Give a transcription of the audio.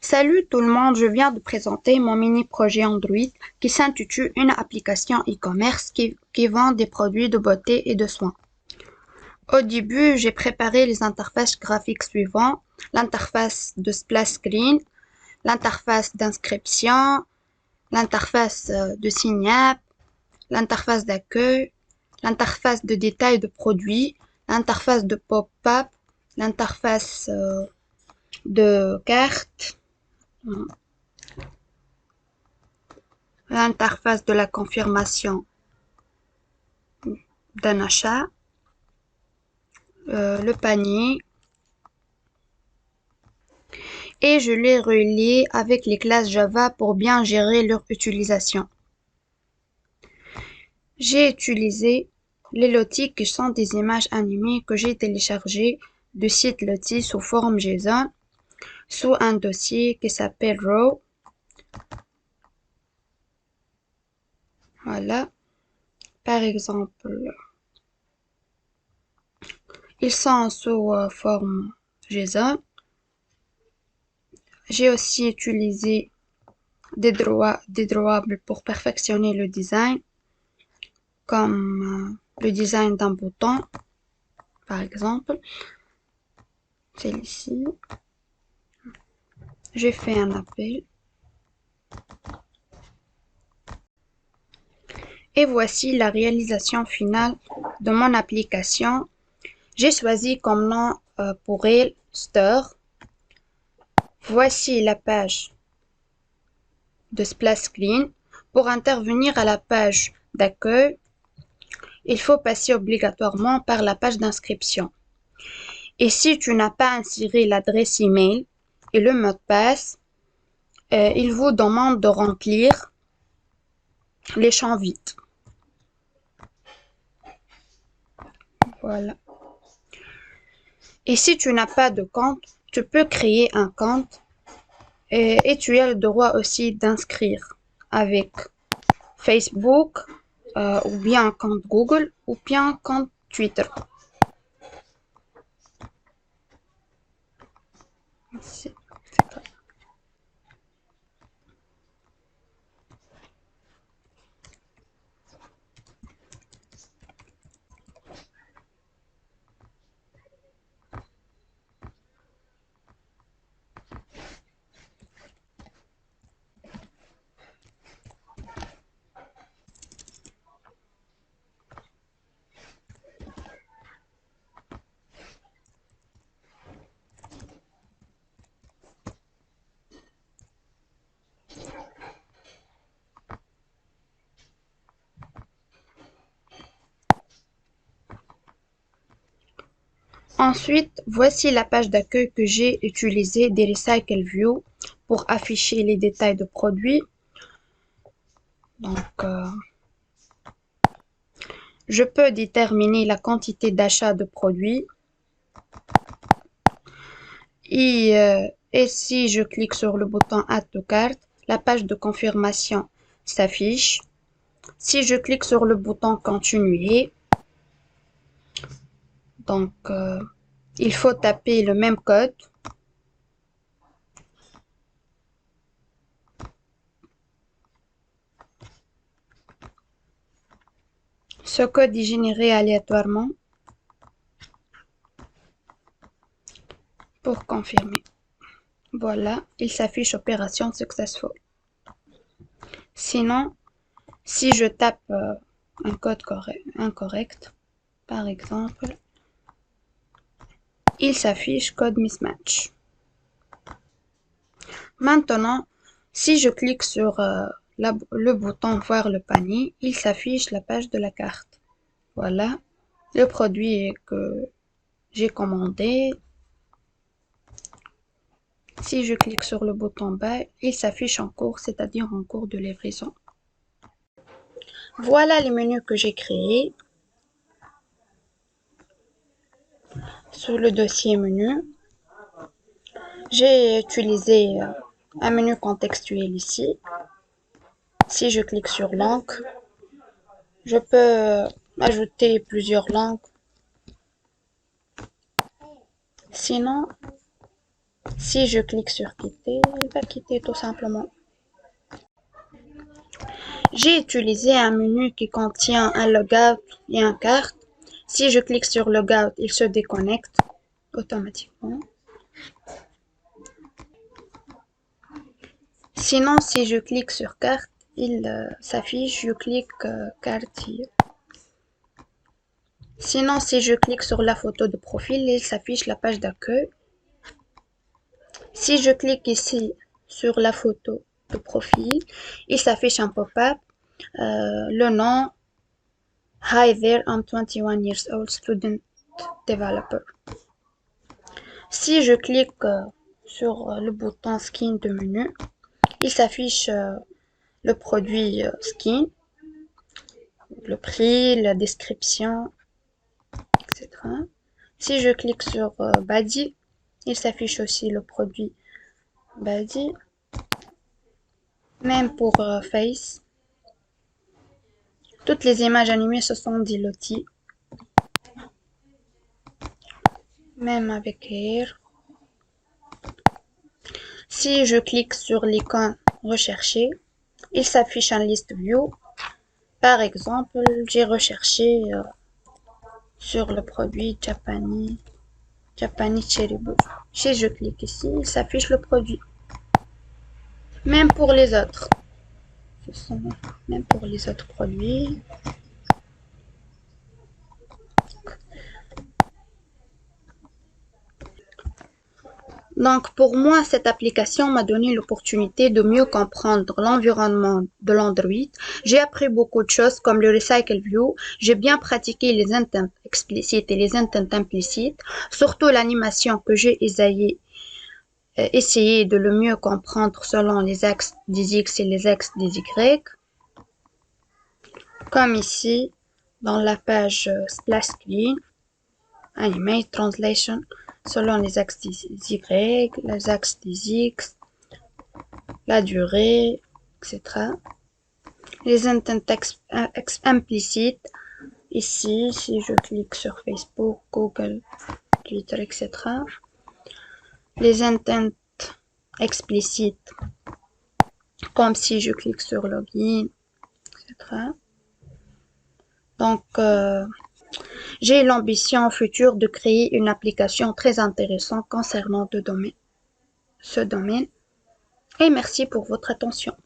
Salut tout le monde, je viens de présenter mon mini projet Android qui s'intitule Une application e-commerce qui vend des produits de beauté et de soins. Au début, j'ai préparé les interfaces graphiques suivantes, l'interface de splash screen, l'interface d'inscription, l'interface de sign-up, l'interface d'accueil, l'interface de détail de produits, l'interface de pop-up, l'interface de carte, l'interface de la confirmation d'un achat, le panier, et je les relie avec les classes Java pour bien gérer leur utilisation. J'ai utilisé les lotis qui sont des images animées que j'ai téléchargées du site Lottie sous forme JSON sous un dossier qui s'appelle Raw. Voilà. Par exemple, ils sont sous forme JSON. J'ai aussi utilisé des drawable pour perfectionner le design, comme le design d'un bouton, par exemple. Celle-ci. J'ai fait un appel. Et voici la réalisation finale de mon application. J'ai choisi comme nom pour elle Store. Voici la page de splash screen. Pour intervenir à la page d'accueil, il faut passer obligatoirement par la page d'inscription. Et si tu n'as pas inséré l'adresse email et le mot de passe, il vous demande de remplir les champs vides. Voilà. Et si tu n'as pas de compte, tu peux créer un compte et tu as le droit aussi d'inscrire avec Facebook ou bien un compte Google ou bien un compte Twitter. Ensuite, voici la page d'accueil que j'ai utilisée des Recycle View pour afficher les détails de produits. Donc, je peux déterminer la quantité d'achat de produits. Et si je clique sur le bouton Add to Cart, la page de confirmation s'affiche. Si je clique sur le bouton Continuer, donc il faut taper le même code. Ce code est généré aléatoirement pour confirmer. Voilà, il s'affiche Opération Successful. Sinon, si je tape un code incorrect, par exemple, il s'affiche Code Mismatch. Maintenant, si je clique sur le bouton Voir le panier, il s'affiche la page de la carte. Voilà, le produit que j'ai commandé. Si je clique sur le bouton Buy, il s'affiche en cours, c'est-à-dire en cours de livraison. Voilà les menus que j'ai créés. Sous le dossier menu, j'ai utilisé un menu contextuel ici. Si je clique sur langue, je peux ajouter plusieurs langues. Sinon, Si je clique sur quitter, il va quitter tout simplement. J'ai utilisé un menu qui contient un logout et un carte. Si je clique sur logout, il se déconnecte automatiquement. Sinon, si je clique sur carte, il s'affiche, je clique carte. Sinon, si je clique sur la photo de profil, il s'affiche la page d'accueil. Si je clique ici sur la photo de profil, il s'affiche un pop-up. Le nom, Hi there, I'm 21 years old, student developer. Si je clique sur le bouton skin de menu, il s'affiche le produit skin, le prix, la description, etc. Si je clique sur body, il s'affiche aussi le produit body. Même pour face. Toutes les images animées se sont diluées. Même avec Air. Si je clique sur l'icône rechercher, il s'affiche en liste view. Par exemple, j'ai recherché sur le produit Japanese Cherry Blue. Si je clique ici, il s'affiche le produit. Même pour les autres. Même pour les autres produits. Donc pour moi, cette application m'a donné l'opportunité de mieux comprendre l'environnement de l'Android. J'ai appris beaucoup de choses comme le Recycle View. J'ai bien pratiqué les intents explicites et les intents implicites, surtout l'animation que j'ai essayé de le mieux comprendre selon les axes des X et les axes des Y. Comme ici, dans la page Splash Screen, Animate Translation, selon les axes des Y, les axes des X, la durée, etc. Les intents implicites, ici, si je clique sur Facebook, Google, Twitter, etc. Les intents explicites, comme si je clique sur Login, etc. Donc, j'ai l'ambition future de créer une application très intéressante concernant ce domaine. Et merci pour votre attention.